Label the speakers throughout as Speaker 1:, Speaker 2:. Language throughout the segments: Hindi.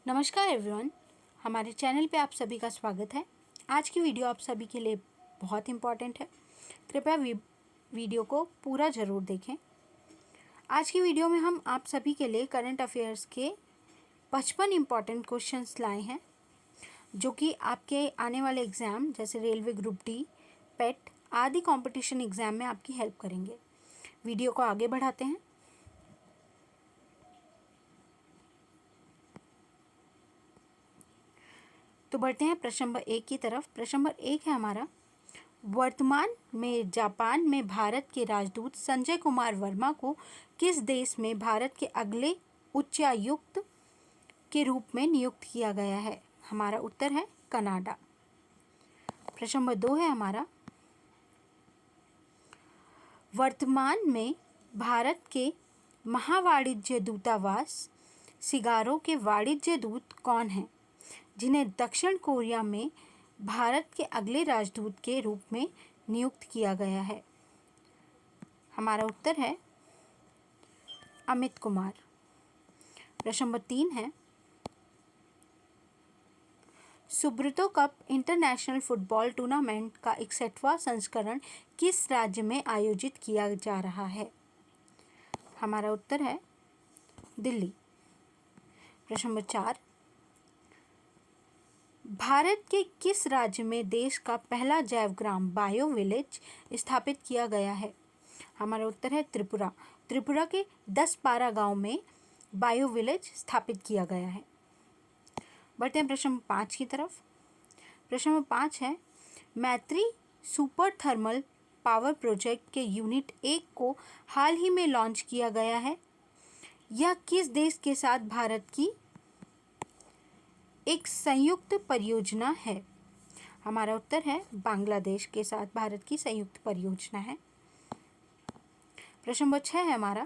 Speaker 1: नमस्कार एवरीवन, हमारे चैनल पे आप सभी का स्वागत है। आज की वीडियो आप सभी के लिए बहुत इम्पॉर्टेंट है। कृपया वीडियो को पूरा ज़रूर देखें। आज की वीडियो में हम आप सभी के लिए करंट अफेयर्स के 55 इम्पॉर्टेंट क्वेश्चंस लाए हैं, जो कि आपके आने वाले एग्ज़ाम जैसे रेलवे ग्रुप डी, पेट आदि कंपटीशन एग्ज़ाम में आपकी हेल्प करेंगे। वीडियो को आगे बढ़ाते हैं। तो बढ़ते हैं प्रश्न नंबर 1 की तरफ। प्रश्न नंबर 1 है हमारा, वर्तमान में जापान में भारत के राजदूत संजय कुमार वर्मा को किस देश में भारत के अगले उच्चायुक्त के रूप में नियुक्त किया गया है? हमारा उत्तर है कनाडा। प्रश्न नंबर 2 है हमारा, वर्तमान में भारत के महावाणिज्य दूतावास सिगारो के वाणिज्य दूत कौन हैं, जिन्हें दक्षिण कोरिया में भारत के अगले राजदूत के रूप में नियुक्त किया गया है? हमारा उत्तर है अमित कुमार। प्रश्न नंबर 3 है, Subroto cup international football tournament का 61वां संस्करण किस राज्य में आयोजित किया जा रहा है? हमारा उत्तर है दिल्ली। प्रश्न नंबर 4, भारत के किस राज्य में देश का पहला जैवग्राम बायो विलेज स्थापित किया गया है? हमारा उत्तर है त्रिपुरा। त्रिपुरा के 10-12 गांव में बायो विलेज स्थापित किया गया है। बढ़ते हैं प्रश्न नंबर 5 की तरफ। प्रश्न नंबर 5 है, मैत्री सुपर थर्मल पावर प्रोजेक्ट के यूनिट 1 को हाल ही में लॉन्च किया गया है। यह किस देश के साथ भारत की एक संयुक्त परियोजना है? हमारा उत्तर है बांग्लादेश के साथ भारत की संयुक्त परियोजना है। प्रश्न नंबर 6 है हमारा,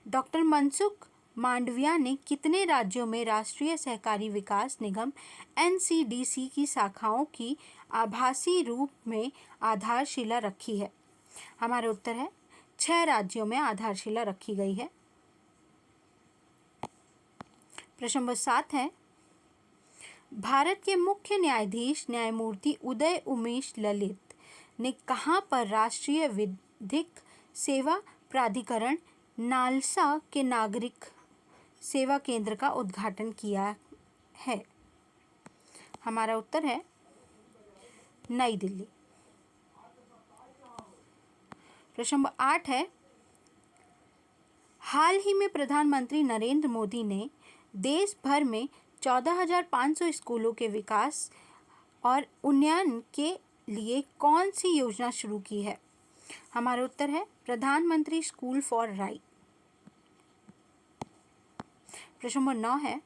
Speaker 1: डॉक्टर मनसुख मांडविया ने कितने राज्यों में राष्ट्रीय सहकारी विकास निगम NCDC की शाखाओं की आभासी रूप में आधारशिला रखी है? हमारा उत्तर है 6 राज्यों में आधारशिला रखी गई है। प्रश्न नंबर 7 है, भारत के मुख्य न्यायाधीश न्यायमूर्ति उदय उमेश ललित ने कहाँ पर राष्ट्रीय विधिक सेवा प्राधिकरण नालसा के नागरिक सेवा केंद्र का उद्घाटन किया है? हमारा उत्तर है नई दिल्ली। प्रश्न नंबर 8 है, हाल ही में प्रधानमंत्री नरेंद्र मोदी ने देश भर में 14,500 स्कूलों के विकास और उन्नयन के लिए कौन सी योजना शुरू की है? हमारा उत्तर है प्रधानमंत्री स्कूल फॉर राइट। प्रश्न नंबर 9 है,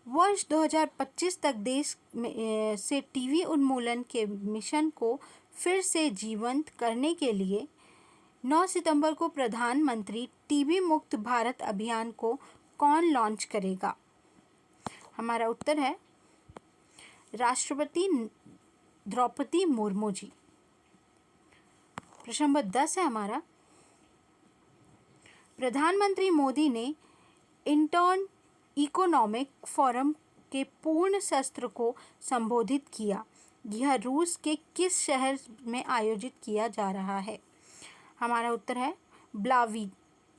Speaker 1: वर्ष 2025 तक देश में से टीबी उन्मूलन के मिशन को फिर से जीवंत करने के लिए 9 सितंबर को प्रधानमंत्री टीबी मुक्त भारत अभियान को कौन लॉन्च करेगा? हमारा उत्तर है राष्ट्रपति द्रौपदी मुर्मू जी। प्रश्न नंबर 10 है हमारा, प्रधानमंत्री मोदी ने इंटर्न इकोनॉमिक फोरम के पूर्ण सत्र को संबोधित किया। यह रूस के किस शहर में आयोजित किया जा रहा है? हमारा उत्तर है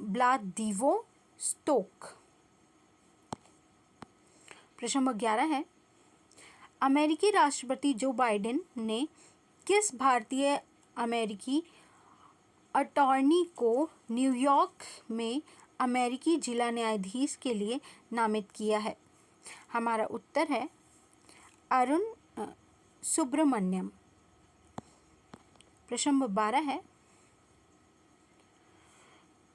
Speaker 1: व्लादिवोस्तोक। प्रश्न नंबर 11 है, अमेरिकी राष्ट्रपति जो बाइडेन ने किस भारतीय अमेरिकी अटॉर्नी को न्यूयॉर्क में अमेरिकी जिला न्यायाधीश के लिए नामित किया है? हमारा उत्तर है अरुण सुब्रमण्यम। प्रश्न नंबर 12 है,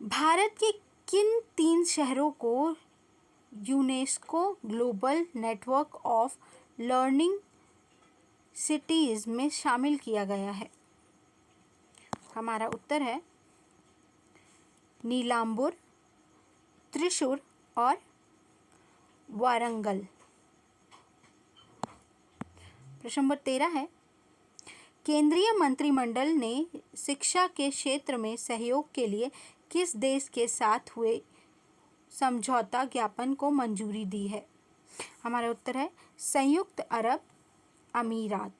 Speaker 1: भारत के किन 3 शहरों को UNESCO global network of learning cities में शामिल किया गया है? हमारा उत्तर है नीलांबुर, त्रिशूर और वारंगल। प्रश्न नंबर 13 है, केंद्रीय मंत्रिमंडल ने शिक्षा के क्षेत्र में सहयोग के लिए किस देश के साथ हुए समझौता ज्ञापन को मंजूरी दी है? हमारा उत्तर है संयुक्त अरब अमीरात।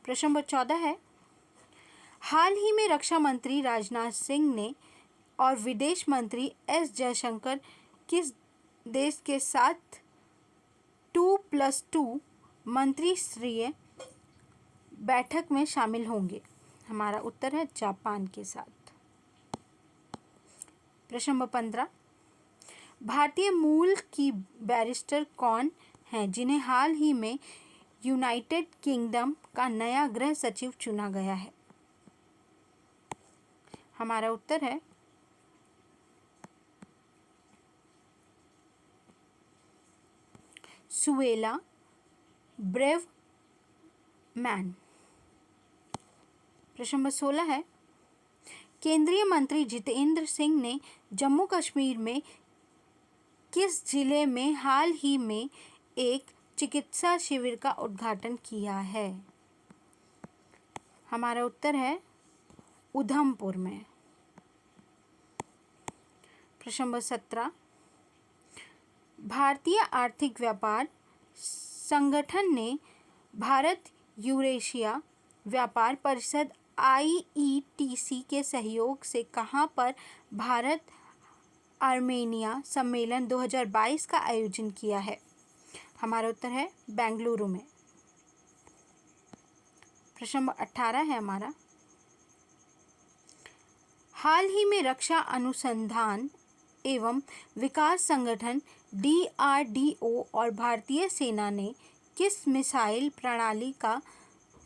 Speaker 1: प्रश्न नंबर 14 है, हाल ही में रक्षा मंत्री राजनाथ सिंह ने और विदेश मंत्री एस जयशंकर किस देश के साथ 2+2 मंत्रिस्तरीय बैठक में शामिल होंगे? हमारा उत्तर है जापान के साथ। प्रश्न नंबर 15, भारतीय मूल की बैरिस्टर कौन हैं जिन्हें हाल ही में यूनाइटेड किंगडम का नया गृह सचिव चुना गया है? हमारा उत्तर है सुएला ब्रेवमैन। प्रश्न नंबर 16 है, केंद्रीय मंत्री जितेंद्र सिंह ने जम्मू कश्मीर में किस जिले में हाल ही में एक चिकित्सा शिविर का उद्घाटन किया है? हमारा उत्तर है उधमपुर में। प्रश्न नंबर 17, भारतीय आर्थिक व्यापार संगठन ने भारत यूरेशिया व्यापार परिषद IETC के सहयोग से कहां पर भारत आर्मेनिया सम्मेलन 2022 का आयोजन किया है? हमारा उत्तर है बेंगलुरु में। प्रश्न नंबर 18 है हमारा, हाल ही में रक्षा अनुसंधान एवं विकास संगठन DRDO और भारतीय सेना ने किस मिसाइल प्रणाली का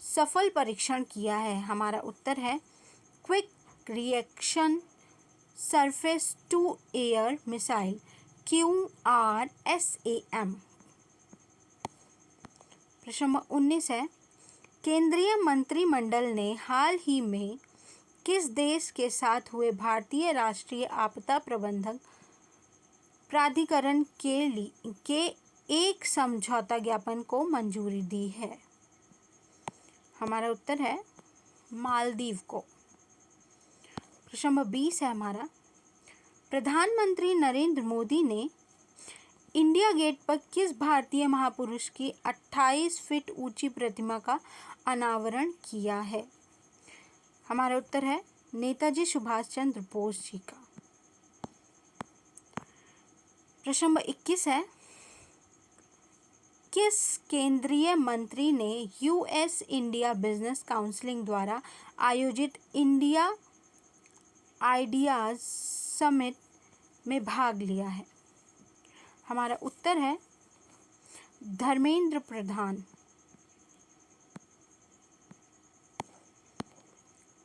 Speaker 1: सफल परीक्षण किया है? हमारा उत्तर है quick reaction surface to air missile QRSAM। प्रश्न नंबर 19 है, केंद्रीय मंत्रिमंडल ने हाल ही में किस देश के साथ हुए भारतीय राष्ट्रीय आपदा प्रबंधन प्राधिकरण के एक समझौता ज्ञापन को मंजूरी दी है? हमारा उत्तर है मालदीव को। प्रश्न नंबर 20 है हमारा, प्रधानमंत्री नरेंद्र मोदी ने इंडिया गेट पर किस भारतीय महापुरुष की 28 फीट ऊंची प्रतिमा का अनावरण किया है? हमारा उत्तर है नेताजी सुभाष चंद्र बोस जी का। प्रश्न नंबर 21 है, किस केंद्रीय मंत्री ने US इंडिया बिजनेस काउंसिल द्वारा आयोजित इंडिया आइडियाज समिट में भाग लिया है? हमारा उत्तर है धर्मेंद्र प्रधान।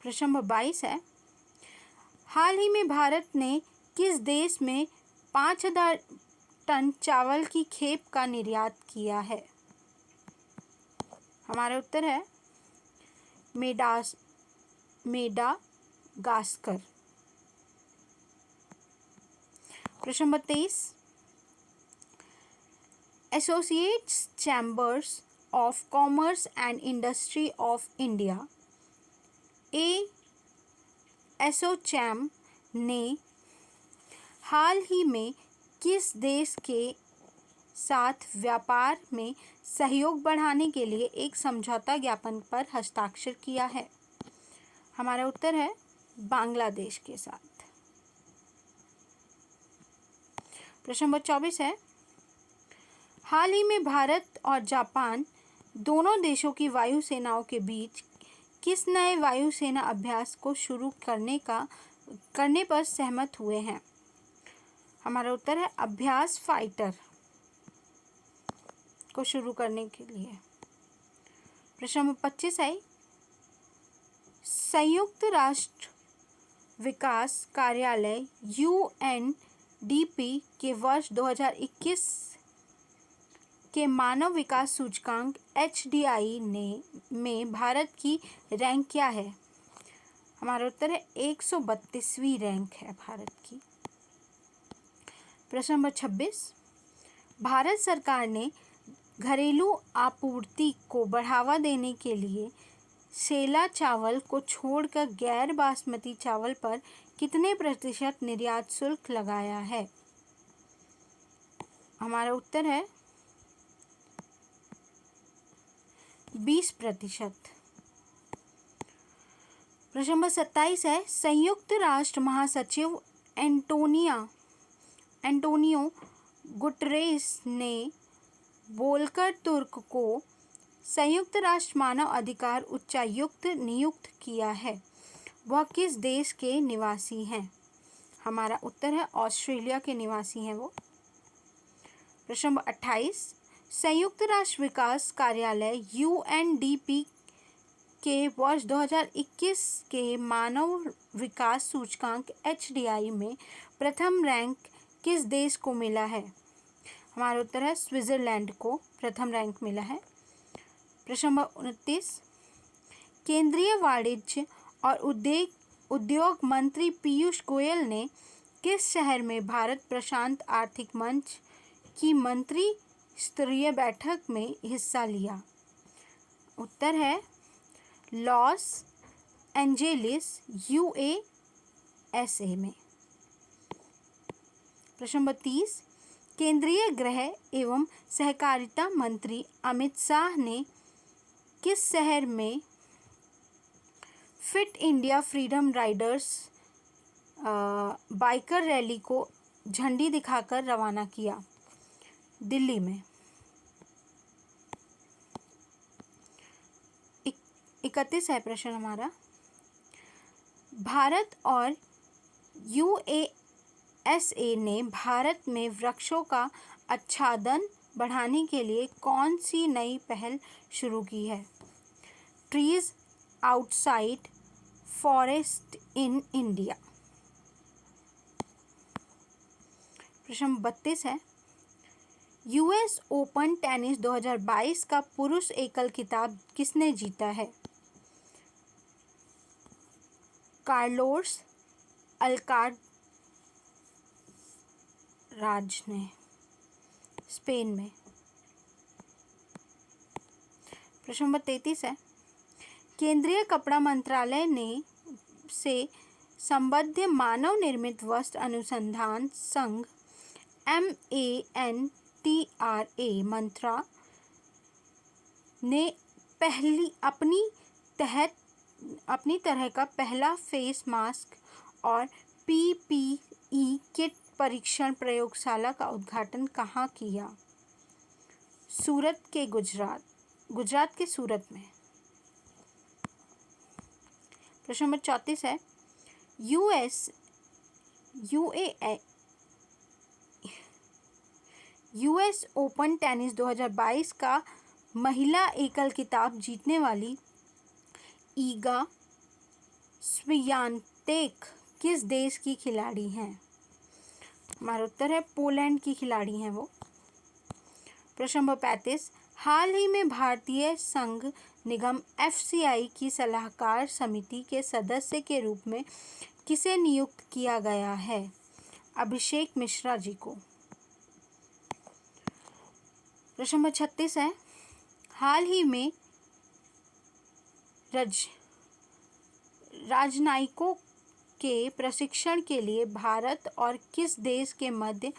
Speaker 1: प्रश्न नंबर 22 है, हाल ही में भारत ने किस देश में 5000 टन चावल की खेप का निर्यात किया है? हमारा उत्तर है मेडागास्कर। प्रश्न number 23, associates chambers of commerce and industry of India ASSOCHAM ने हाल ही में किस देश के साथ व्यापार में सहयोग बढ़ाने के लिए एक समझौता ज्ञापन पर हस्ताक्षर किया है? हमारा उत्तर है बांग्लादेश के साथ। प्रश्न नंबर 24 है, हाल ही में भारत और जापान दोनों देशों की वायुसेनाओं के बीच किस नए वायुसेना अभ्यास को शुरू करने पर सहमत हुए हैं? हमारा उत्तर है अभ्यास फाइटर को शुरू करने के लिए। प्रश्न नंबर 25 है, संयुक्त राष्ट्र विकास कार्यालय UNDP के वर्ष 2021 के मानव विकास सूचकांक HDI में भारत की रैंक क्या है? हमारा उत्तर है 132वीं रैंक है भारत की। प्रश्न नंबर 26, भारत सरकार ने घरेलू आपूर्ति को बढ़ावा देने के लिए सेला चावल को छोड़कर गैर बासमती चावल पर कितने प्रतिशत निर्यात शुल्क लगाया है? हमारा उत्तर है 20%। प्रश्न नंबर 27 है, संयुक्त राष्ट्र महासचिव एंटोनियो गुटरेस ने वोल्कर तुर्क को संयुक्त राष्ट्र मानव अधिकार उच्चायुक्त नियुक्त किया है। वह किस देश के निवासी हैं? हमारा उत्तर है ऑस्ट्रेलिया के निवासी हैं वो। प्रश्न नंबर 28, संयुक्त राष्ट्र विकास कार्यालय UNDP के वर्ष 2021 के मानव विकास सूचकांक HDI में प्रथम रैंक किस देश को मिला है? हमारा उत्तर है स्विट्जरलैंड को प्रथम रैंक मिला है। प्रश्न नंबर 29, केंद्रीय वाणिज्य और उद्योग मंत्री पीयूष गोयल ने किस शहर में भारत प्रशांत आर्थिक मंच की मंत्री स्तरीय बैठक में हिस्सा लिया? उत्तर है लॉस एंजेलिस USA में। प्रश्न नंबर 30, केंद्रीय गृह एवं सहकारिता मंत्री अमित शाह ने किस शहर में fit India freedom Riders biker rally को झंडी दिखाकर रवाना किया? दिल्ली में। 31 है प्रश्न हमारा, भारत और USA ने भारत में वृक्षों का आच्छादन बढ़ाने के लिए कौन सी नई पहल शुरू की है? Trees outside forest in India. प्रश्न 32 है, US ओपन टेनिस 2022 का पुरुष एकल खिताब किसने जीता है? कार्लोस अल्काराज ने, स्पेन में। प्रश्न नंबर 33 है, केंद्रीय कपड़ा मंत्रालय ने से संबद्ध मानव निर्मित वस्त्र अनुसंधान संघ MANTRA मंत्रा ने अपनी तरह का पहला फेस मास्क और PPE किट परीक्षण प्रयोगशाला का उद्घाटन कहाँ किया? गुजरात के सूरत में। प्रश्न नंबर 34 है, US ओपन टेनिस 2022 का महिला एकल खिताब जीतने वाली ईगा स्वियातेक किस देश की खिलाड़ी हैं? हमारा उत्तर है पोलैंड की खिलाड़ी हैं वो। प्रश्न नंबर 35, हाल ही में भारतीय संघ निगम FCI की सलाहकार समिति के सदस्य के रूप में किसे नियुक्त किया गया है? अभिषेक मिश्रा जी को। प्रश्न नंबर 36 है, हाल ही में राजनयिकों के प्रशिक्षण के लिए भारत और किस देश के मध्य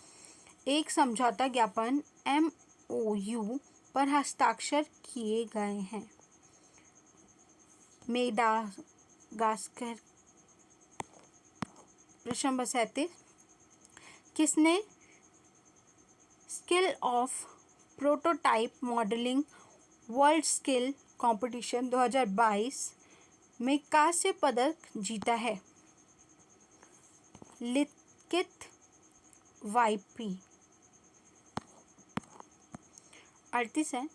Speaker 1: एक समझौता ज्ञापन MOU पर हस्ताक्षर किए गए हैं? मेडागास्कर। प्रश्न नंबर 37, किसने skill of prototype modelling world skill competition 2022 में कांस्य पदक जीता है? लिखित YP। 38 है,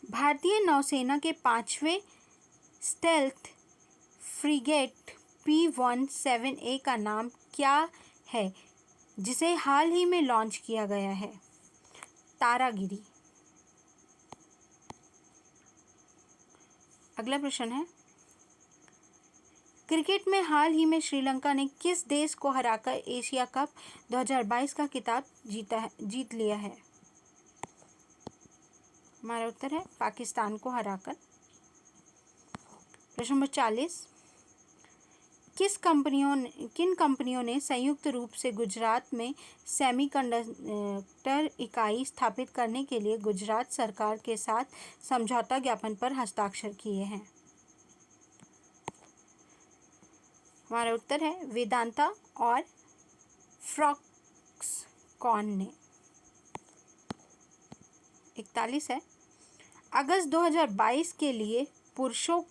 Speaker 1: भारतीय नौसेना के 5वें स्टेल्थ फ्रिगेट P-17A का नाम क्या है जिसे हाल ही में लॉन्च किया गया है? तारागिरी। अगला प्रश्न है, क्रिकेट में हाल ही में श्रीलंका ने किस देश को हराकर एशिया कप 2022 का खिताब जीत लिया है? हमारा उत्तर है पाकिस्तान को हराकर। प्रश्न नंबर 40, किन कंपनियों ने संयुक्त रूप से गुजरात में सेमीकंडक्टर इकाई स्थापित करने के लिए गुजरात सरकार के साथ समझौता ज्ञापन पर हस्ताक्षर किए हैं? हमारा उत्तर है वेदांता और फॉक्सकॉन ने। 41 है, अगस्त 2022 के लिए पुरुषों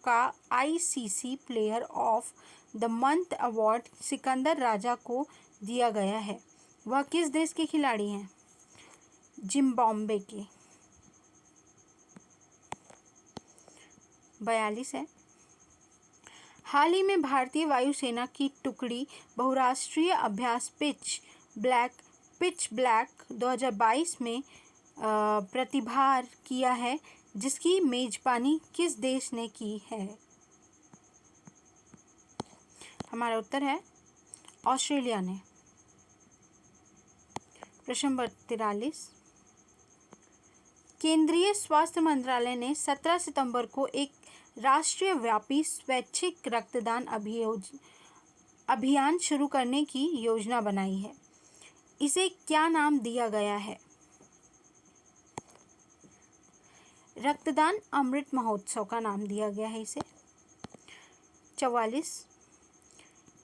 Speaker 1: का ICC player of the month award Sikandar Raza को दिया गया है। वह किस देश के खिलाड़ी हैं? जिम्बाब्वे के। 42 है, हाल ही में भारतीय वायुसेना की टुकड़ी बहुराष्ट्रीय अभ्यास पिच ब्लैक 2022 में प्रतिभाग किया है, जिसकी मेजबानी किस देश ने की है? हमारा उत्तर है ऑस्ट्रेलिया ने। प्रश्न नंबर 43, केंद्रीय स्वास्थ्य मंत्रालय ने 17 सितंबर को एक राष्ट्रीय व्यापी स्वैच्छिक रक्तदान अभियान शुरू करने की योजना बनाई है। इसे क्या नाम दिया गया है? रक्तदान अमृत महोत्सव का नाम दिया गया है इसे। 44,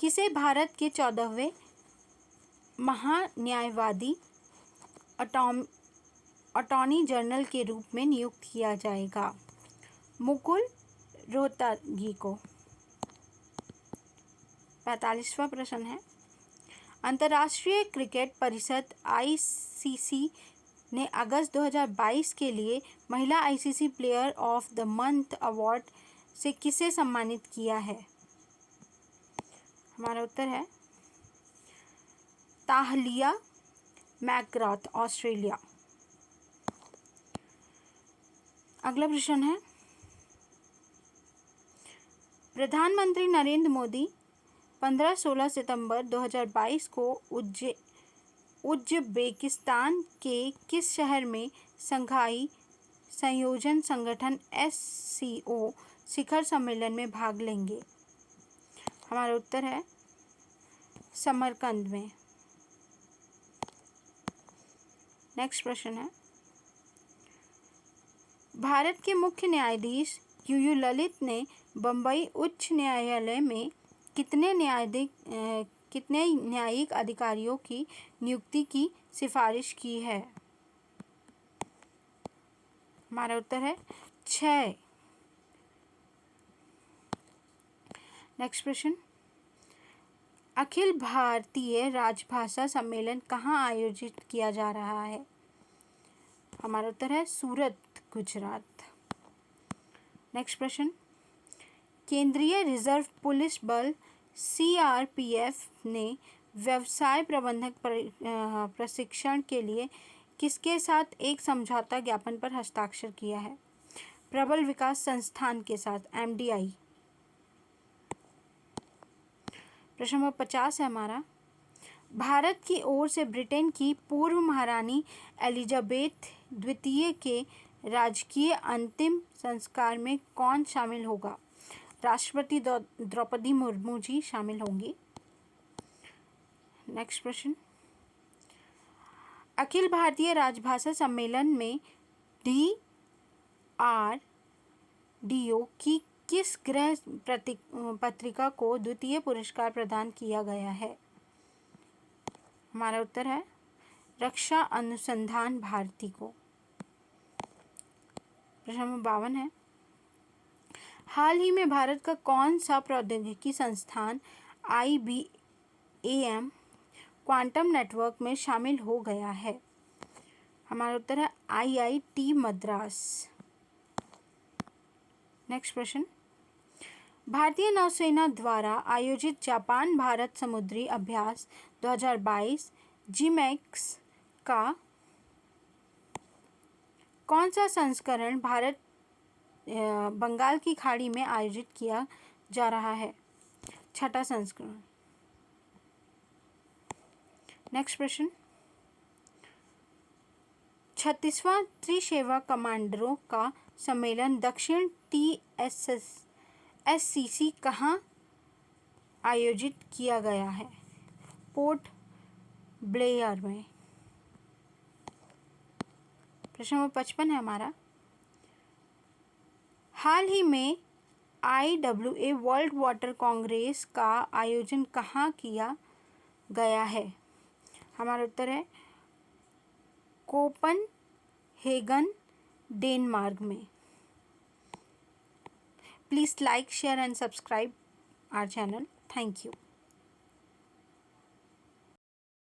Speaker 1: किसे भारत के 14वें महान्यायवादी अटॉर्नी जनरल के रूप में नियुक्त किया जाएगा? मुकुल रोहतगी को। 45वां प्रश्न है, अंतर्राष्ट्रीय क्रिकेट परिषद आईसीसी ने अगस्त 2022 के लिए महिला ICC player of the month award से किसे सम्मानित किया है? हमारा उत्तर है ताहलिया मैकग्राथ, ऑस्ट्रेलिया। अगला प्रश्न है, प्रधानमंत्री नरेंद्र मोदी 15-16 सितंबर 2022 को उज्बेकिस्तान के किस शहर में शंघाई सहयोग संगठन SCO शिखर सम्मेलन में भाग लेंगे? हमारा उत्तर है समरकंद में। नेक्स्ट प्रश्न है, भारत के मुख्य न्यायाधीश यूयू ललित ने बम्बई उच्च न्यायालय में कितने न्यायिक अधिकारियों की नियुक्ति की सिफारिश की है? हमारा उत्तर है 6। नेक्स्ट प्रश्न, अखिल भारतीय राजभाषा सम्मेलन कहाँ आयोजित किया जा रहा है? हमारा उत्तर है सूरत, गुजरात। नेक्स्ट प्रश्न, केंद्रीय रिजर्व पुलिस बल CRPF ने व्यवसाय प्रबंधक प्रशिक्षण के लिए किसके साथ एक समझौता ज्ञापन पर हस्ताक्षर किया है? प्रबल विकास संस्थान के साथ, MDI। प्रश्न नंबर 50 है हमारा, भारत की ओर से ब्रिटेन की पूर्व महारानी एलिजाबेथ द्वितीय के राजकीय अंतिम संस्कार में कौन शामिल होगा? राष्ट्रपति द्रौपदी मुर्मू जी शामिल होंगी। नेक्स्ट प्रश्न, अखिल भारतीय राजभाषा सम्मेलन में DRDO की किस गृह पत्रिका को द्वितीय पुरस्कार प्रदान किया गया है? हमारा उत्तर है रक्षा अनुसंधान भारती को। प्रश्न नंबर 52 है, हाल ही में भारत का कौन सा प्रौद्योगिकी संस्थान IBM क्वांटम नेटवर्क में शामिल हो गया है? हमारा उत्तर है IIT मद्रास। नेक्स्ट प्रश्न, भारतीय नौसेना द्वारा आयोजित जापान भारत समुद्री अभ्यास 2022 GMAX का कौन सा संस्करण भारत बंगाल की खाड़ी में आयोजित किया जा रहा है? 6ठा संस्करण। नेक्स्ट प्रश्न, 36वां त्रिसेवा कमांडरों का सम्मेलन दक्षिण SCC कहाँ आयोजित किया गया है? पोर्ट ब्लेयर में। प्रश्न नंबर 55 है हमारा, हाल ही में IWA वर्ल्ड वाटर कांग्रेस का आयोजन कहाँ किया गया है? हमारा उत्तर है कोपनहेगन, डेनमार्क में। Please like, share and subscribe our channel. Thank you.